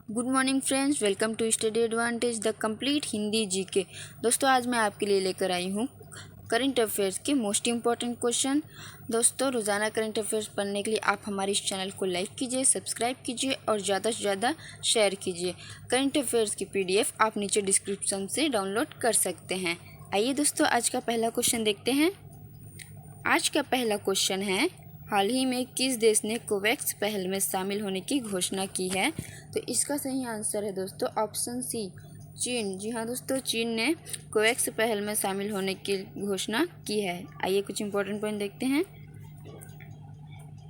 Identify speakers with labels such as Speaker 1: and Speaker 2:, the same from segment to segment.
Speaker 1: Good morning friends, welcome to Study Advantage the complete Hindi GK. दोस्तों आज मैं आपके लिए लेकर आई हूँ करंट अफेयर्स के मोस्ट इम्पॉर्टेंट क्वेश्चन। दोस्तों रोज़ाना करंट अफेयर्स पढ़ने के लिए आप हमारे इस चैनल को लाइक कीजिए, सब्सक्राइब कीजिए और ज़्यादा से ज़्यादा शेयर कीजिए। करंट अफेयर्स की PDF आप नीचे डिस्क्रिप्शन से डाउनलोड कर सकते हैं। आइए दोस्तों आज का पहला क्वेश्चन देखते हैं। आज का पहला क्वेश्चन है, हाल ही में किस देश ने कोवैक्स पहल में शामिल होने की घोषणा की है? तो इसका सही आंसर है दोस्तों ऑप्शन सी, चीन। जी हाँ दोस्तों, चीन ने कोवैक्स पहल में शामिल होने की घोषणा की है। आइए कुछ इंपॉर्टेंट पॉइंट देखते हैं।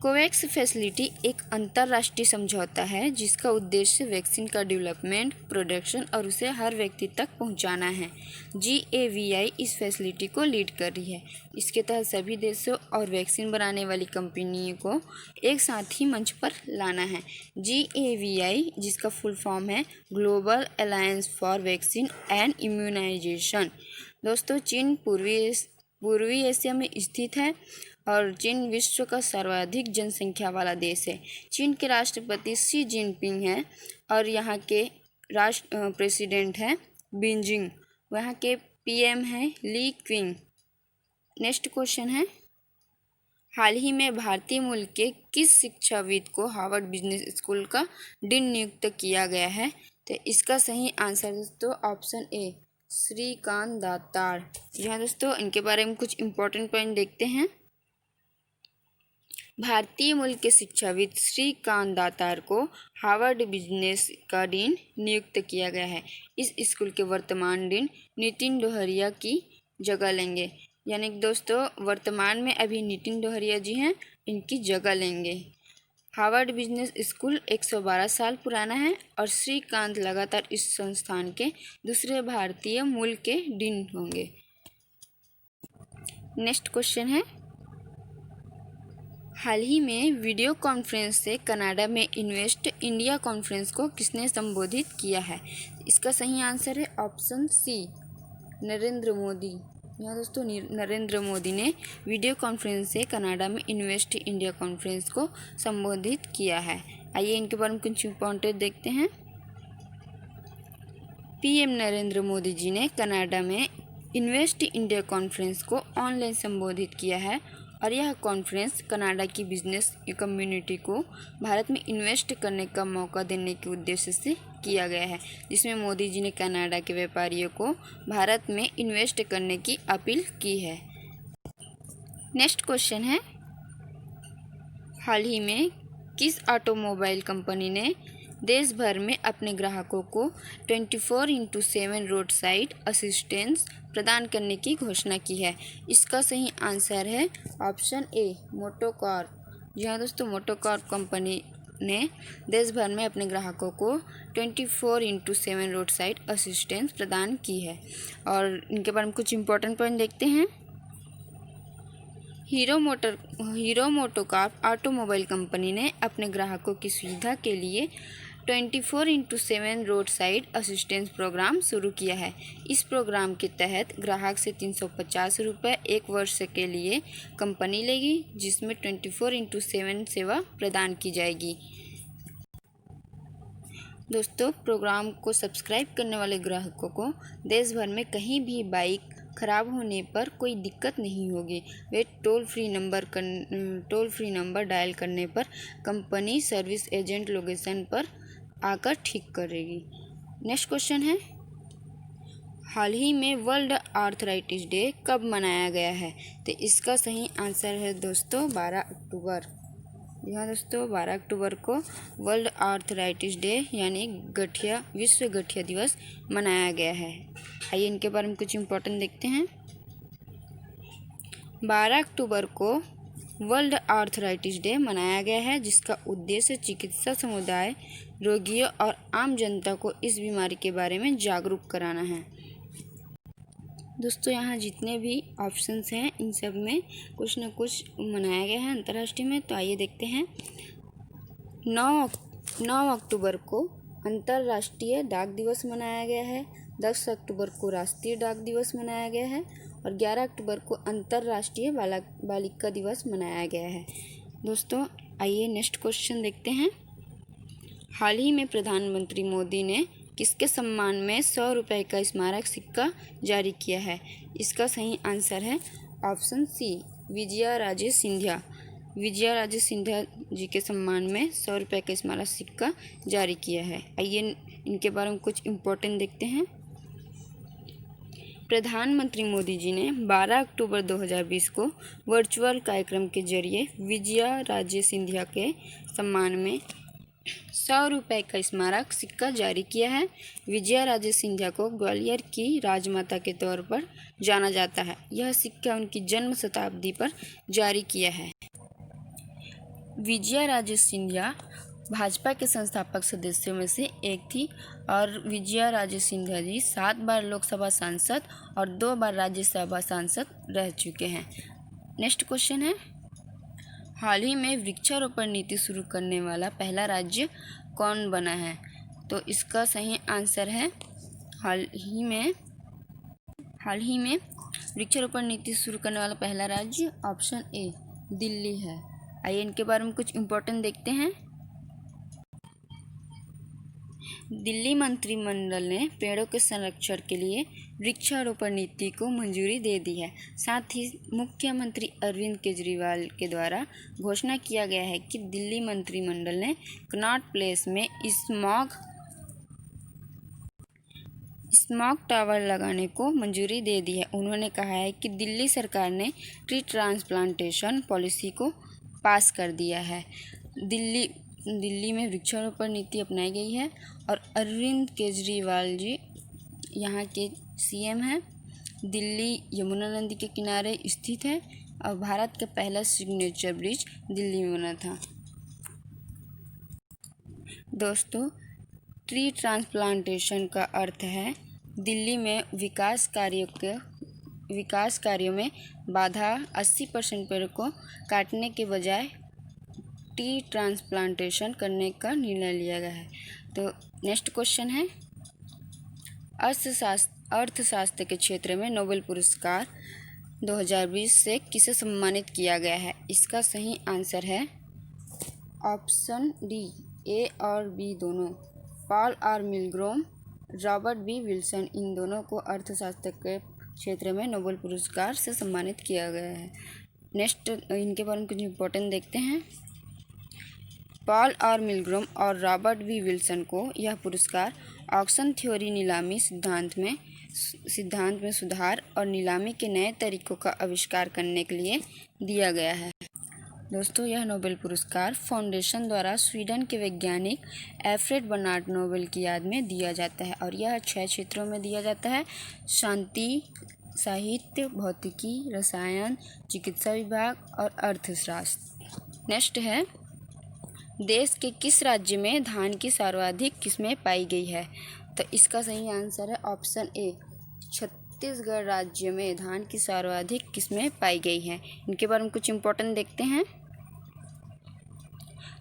Speaker 1: कोवैक्स फैसिलिटी एक अंतर्राष्ट्रीय समझौता है जिसका उद्देश्य वैक्सीन का डेवलपमेंट, प्रोडक्शन और उसे हर व्यक्ति तक पहुंचाना है। GAVI इस फैसिलिटी को लीड कर रही है। इसके तहत सभी देशों और वैक्सीन बनाने वाली कंपनियों को एक साथ ही मंच पर लाना है। GAVI जिसका फुल फॉर्म है global alliance for vaccine and immunisation. दोस्तों चीन पूर्वी एशिया में स्थित है और चीन विश्व का सर्वाधिक जनसंख्या वाला देश है। चीन के राष्ट्रपति शी जिनपिंग हैं और यहाँ के प्रेसिडेंट हैं बीजिंग। वहाँ के PM हैं ली क्विंग। नेक्स्ट क्वेश्चन है, हाल ही में भारतीय मूल के किस शिक्षाविद को हार्वर्ड बिजनेस स्कूल का डीन नियुक्त किया गया है? तो इसका सही आंसर दोस्तों ऑप्शन ए, श्रीकांत दातार। यहाँ दोस्तों इनके बारे में कुछ इंपॉर्टेंट पॉइंट देखते हैं। भारतीय मूल के शिक्षाविद श्रीकांत दातार को हार्वर्ड बिजनेस का डीन नियुक्त किया गया है। इस स्कूल के वर्तमान डीन नितिन डोहरिया की जगह लेंगे। यानी कि दोस्तों वर्तमान में अभी नितिन डोहरिया जी हैं, इनकी जगह लेंगे। हार्वर्ड बिजनेस स्कूल 112 साल पुराना है और श्रीकांत लगातार इस संस्थान के दूसरे भारतीय मूल के डीन होंगे। नेक्स्ट क्वेश्चन है, हाल ही में वीडियो कॉन्फ्रेंस से कनाडा में इन्वेस्ट इंडिया कॉन्फ्रेंस को किसने संबोधित किया है? इसका सही आंसर है ऑप्शन सी, नरेंद्र मोदी। यहाँ दोस्तों नरेंद्र मोदी ने वीडियो कॉन्फ्रेंस से कनाडा में इन्वेस्ट इंडिया कॉन्फ्रेंस को संबोधित किया है। आइए इनके बारे में कुछ इंपॉर्टेंट देखते हैं। PM नरेंद्र मोदी जी ने कनाडा में इन्वेस्ट इंडिया कॉन्फ्रेंस को ऑनलाइन संबोधित किया है और यह कॉन्फ्रेंस कनाडा की बिजनेस कम्युनिटी को भारत में इन्वेस्ट करने का मौका देने के उद्देश्य से किया गया है, जिसमें मोदी जी ने कनाडा के व्यापारियों को भारत में इन्वेस्ट करने की अपील की है। नेक्स्ट क्वेश्चन है, हाल ही में किस ऑटोमोबाइल कंपनी ने देश भर में अपने ग्राहकों को 24/7 रोड साइड असिस्टेंस प्रदान करने की घोषणा की है? इसका सही आंसर है ऑप्शन ए, मोटोकॉर्प। जी हाँ दोस्तों, मोटोकॉर्प कंपनी ने देश भर में अपने ग्राहकों को 24/7 रोड साइड असिस्टेंस प्रदान की है। और इनके बारे में कुछ इंपॉर्टेंट पॉइंट देखते हैं। हीरो मोटोकॉर्प ऑटोमोबाइल कंपनी ने अपने ग्राहकों की सुविधा के लिए 24/7 रोड साइड असिस्टेंस प्रोग्राम शुरू किया है। इस प्रोग्राम के तहत ग्राहक से 350 रुपये एक वर्ष के लिए कंपनी लेगी, जिसमें 24/7 सेवा प्रदान की जाएगी। दोस्तों प्रोग्राम को सब्सक्राइब करने वाले ग्राहकों को देश भर में कहीं भी बाइक खराब होने पर कोई दिक्कत नहीं होगी। वे टोल फ्री नंबर डायल करने पर कंपनी सर्विस एजेंट लोकेशन पर आकर ठीक करेगी। नेक्स्ट क्वेश्चन है, हाल ही में वर्ल्ड आर्थराइटिस डे कब मनाया गया है? तो इसका सही आंसर है दोस्तों 12 अक्टूबर। यहाँ दोस्तों 12 अक्टूबर को वर्ल्ड आर्थराइटिस डे यानी विश्व गठिया दिवस मनाया गया है। आइए इनके बारे में कुछ इंपॉर्टेंट देखते हैं। 12 अक्टूबर को वर्ल्ड आर्थराइटिस डे मनाया गया है, जिसका उद्देश्य चिकित्सा समुदाय, रोगियों और आम जनता को इस बीमारी के बारे में जागरूक कराना है। दोस्तों यहाँ जितने भी ऑप्शंस हैं इन सब में कुछ न कुछ मनाया गया है अंतर्राष्ट्रीय में। तो आइए देखते हैं। 9 अक्टूबर को अंतर्राष्ट्रीय डाक दिवस मनाया गया है। 10 अक्टूबर को राष्ट्रीय डाक दिवस मनाया गया है और 11 अक्टूबर को अंतर्राष्ट्रीय बालिका दिवस मनाया गया है। दोस्तों आइए नेक्स्ट क्वेश्चन देखते हैं। हाल ही में प्रधानमंत्री मोदी ने किसके सम्मान में 100 रुपये का स्मारक सिक्का जारी किया है? इसका सही आंसर है ऑप्शन सी, विजया राजे सिंधिया। विजया राजे सिंधिया जी के सम्मान में 100 रुपये का स्मारक सिक्का जारी किया है। आइए इनके बारे में कुछ इम्पोर्टेंट देखते हैं। प्रधानमंत्री मोदी जी ने 12 अक्टूबर 2020 को वर्चुअल कार्यक्रम के जरिए विजया राजे सिंधिया के सम्मान में 100 रुपये का स्मारक सिक्का जारी किया है। विजया राजे सिंधिया को ग्वालियर की राजमाता के तौर पर जाना जाता है। यह सिक्का उनकी जन्म शताब्दी पर जारी किया है। विजया राजे सिंधिया भाजपा के संस्थापक सदस्यों में से एक थी और विजया राजे सिंधिया जी 7 बार लोकसभा सांसद और 2 बार राज्यसभा सांसद रह चुके हैं। नेक्स्ट क्वेश्चन है, हाल ही में वृक्षारोपण नीति शुरू करने वाला पहला राज्य कौन बना है? तो इसका सही आंसर है हाल ही में वृक्षारोपण नीति शुरू करने वाला पहला राज्य ऑप्शन ए, दिल्ली है। आइए इनके बारे में कुछ इम्पोर्टेंट देखते हैं। दिल्ली मंत्रिमंडल ने पेड़ों के संरक्षण के लिए वृक्षारोपण नीति को मंजूरी दे दी है। साथ ही मुख्यमंत्री अरविंद केजरीवाल के द्वारा घोषणा किया गया है कि दिल्ली मंत्रिमंडल ने कनॉट प्लेस में स्मॉग टावर लगाने को मंजूरी दे दी है। उन्होंने कहा है कि दिल्ली सरकार ने ट्री ट्रांसप्लांटेशन पॉलिसी को पास कर दिया है। दिल्ली में वृक्षारोपण नीति अपनाई गई है और अरविंद केजरीवाल जी यहाँ के सीएम हैं। दिल्ली यमुना नदी के किनारे स्थित है और भारत का पहला सिग्नेचर ब्रिज दिल्ली में बना था। दोस्तों, ट्री ट्रांसप्लांटेशन का अर्थ है दिल्ली में विकास कार्यों में बाधा 80% पेड़ को काटने के बजाय ट्री ट्रांसप्लांटेशन करने का निर्णय लिया गया है। तो नेक्स्ट क्वेश्चन है, अर्थशास्त्र के क्षेत्र में नोबेल पुरस्कार 2020 से किसे सम्मानित किया गया है? इसका सही आंसर है ऑप्शन डी, ए और बी दोनों। Paul R Milgrom, Robert B Wilson, इन दोनों को अर्थशास्त्र के क्षेत्र में नोबेल पुरस्कार से सम्मानित किया गया है। नेक्स्ट इनके बारे में कुछ इम्पोर्टेंट देखते हैं। पॉल आर मिलग्रोम और रॉबर्ट बी विल्सन को यह पुरस्कार ऑक्शन थ्योरी नीलामी सिद्धांत में सुधार और नीलामी के नए तरीकों का आविष्कार करने के लिए दिया गया है। दोस्तों, यह नोबेल पुरस्कार फाउंडेशन द्वारा स्वीडन के वैज्ञानिक एल्फ्रेड बर्नार्ड नोबेल की याद में दिया जाता है और यह 6 क्षेत्रों में दिया जाता है: शांति, साहित्य, भौतिकी, रसायन, चिकित्सा विभाग और अर्थशास्त्र। नेक्स्ट है, देश के किस राज्य में धान की सर्वाधिक किस्में पाई गई है? तो इसका सही आंसर है ऑप्शन ए, छत्तीसगढ़ राज्य में धान की सर्वाधिक किस्में पाई गई हैं। इनके बारे में कुछ इम्पोर्टेंट देखते हैं।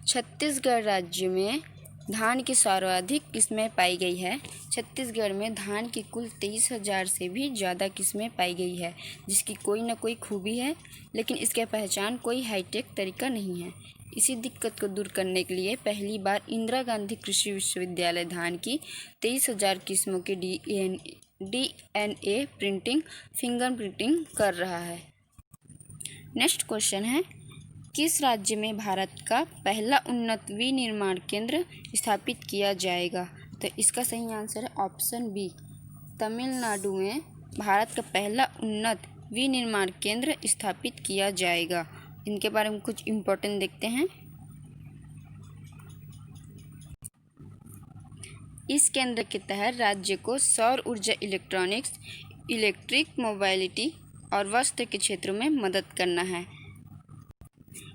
Speaker 1: छत्तीसगढ़ राज्य में धान की सर्वाधिक किस्में पाई गई है। छत्तीसगढ़ में धान की कुल 23,000 से भी ज़्यादा किस्में पाई गई है, जिसकी कोई न कोई खूबी है, लेकिन इसकी पहचान कोई हाईटेक तरीका नहीं है। इसी दिक्कत को दूर करने के लिए पहली बार इंदिरा गांधी कृषि विश्वविद्यालय धान की 23,000 किस्मों की DNA प्रिंटिंग, फिंगर प्रिंटिंग कर रहा है। नेक्स्ट क्वेश्चन है, किस राज्य में भारत का पहला उन्नत विनिर्माण केंद्र स्थापित किया जाएगा? तो इसका सही आंसर है ऑप्शन बी, तमिलनाडु में भारत का पहला उन्नत विनिर्माण केंद्र स्थापित किया जाएगा। इनके बारे में कुछ इम्पोर्टेंट देखते हैं। इस केंद्र के तहत राज्य को सौर ऊर्जा, इलेक्ट्रॉनिक्स, इलेक्ट्रिक मोबिलिटी और वस्त्र के क्षेत्रों में मदद करना है।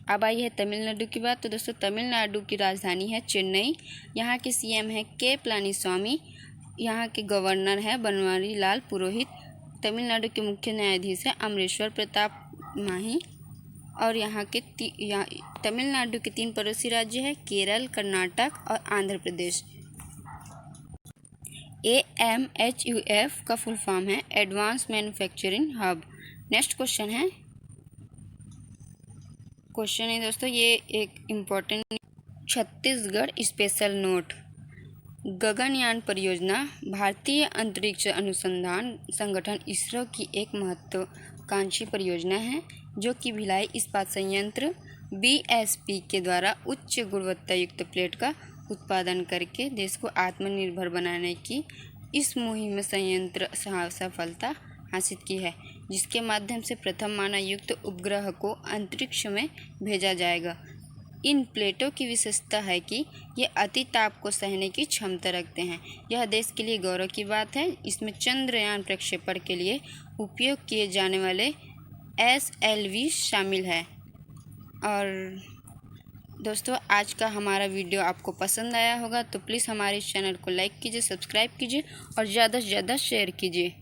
Speaker 1: अब आई है तमिलनाडु की बात। तो दोस्तों, तमिलनाडु की राजधानी है चेन्नई। यहाँ के सीएम है के पलानीस्वामी। यहाँ के गवर्नर है बनवारी लाल पुरोहित। तमिलनाडु के मुख्य न्यायाधीश है अमरेश्वर प्रताप माही। और तमिलनाडु के 3 पड़ोसी राज्य है केरल, कर्नाटक और आंध्र प्रदेश। AMHUF का फुल फॉर्म है advance manufacturing hub. Next question है दोस्तों, ये एक important Chhattisgarh special note. Gaganyaan परियोजना भारतीय अंतरिक्ष अनुसंधान संगठन इसरो की एक महत्वाकांक्षी परियोजना है जो कि भिलाई इस्पात संयंत्र BSP के द्वारा उच्च गुणवत्ता युक्त प्लेट का उत्पादन करके देश को आत्मनिर्भर बनाने की इस मुहिम में संयंत्र सफलता हासिल की है, जिसके माध्यम से प्रथम मानव युक्त उपग्रह को अंतरिक्ष में भेजा जाएगा। इन प्लेटों की विशेषता है कि ये अति ताप को सहने की क्षमता रखते हैं। यह देश के लिए गौरव की बात है। इसमें चंद्रयान प्रक्षेपण के लिए उपयोग किए जाने वाले SLV शामिल है। और दोस्तों, आज का हमारा वीडियो आपको पसंद आया होगा तो प्लीज़ हमारे चैनल को लाइक कीजिए, सब्सक्राइब कीजिए और ज़्यादा से ज़्यादा शेयर कीजिए।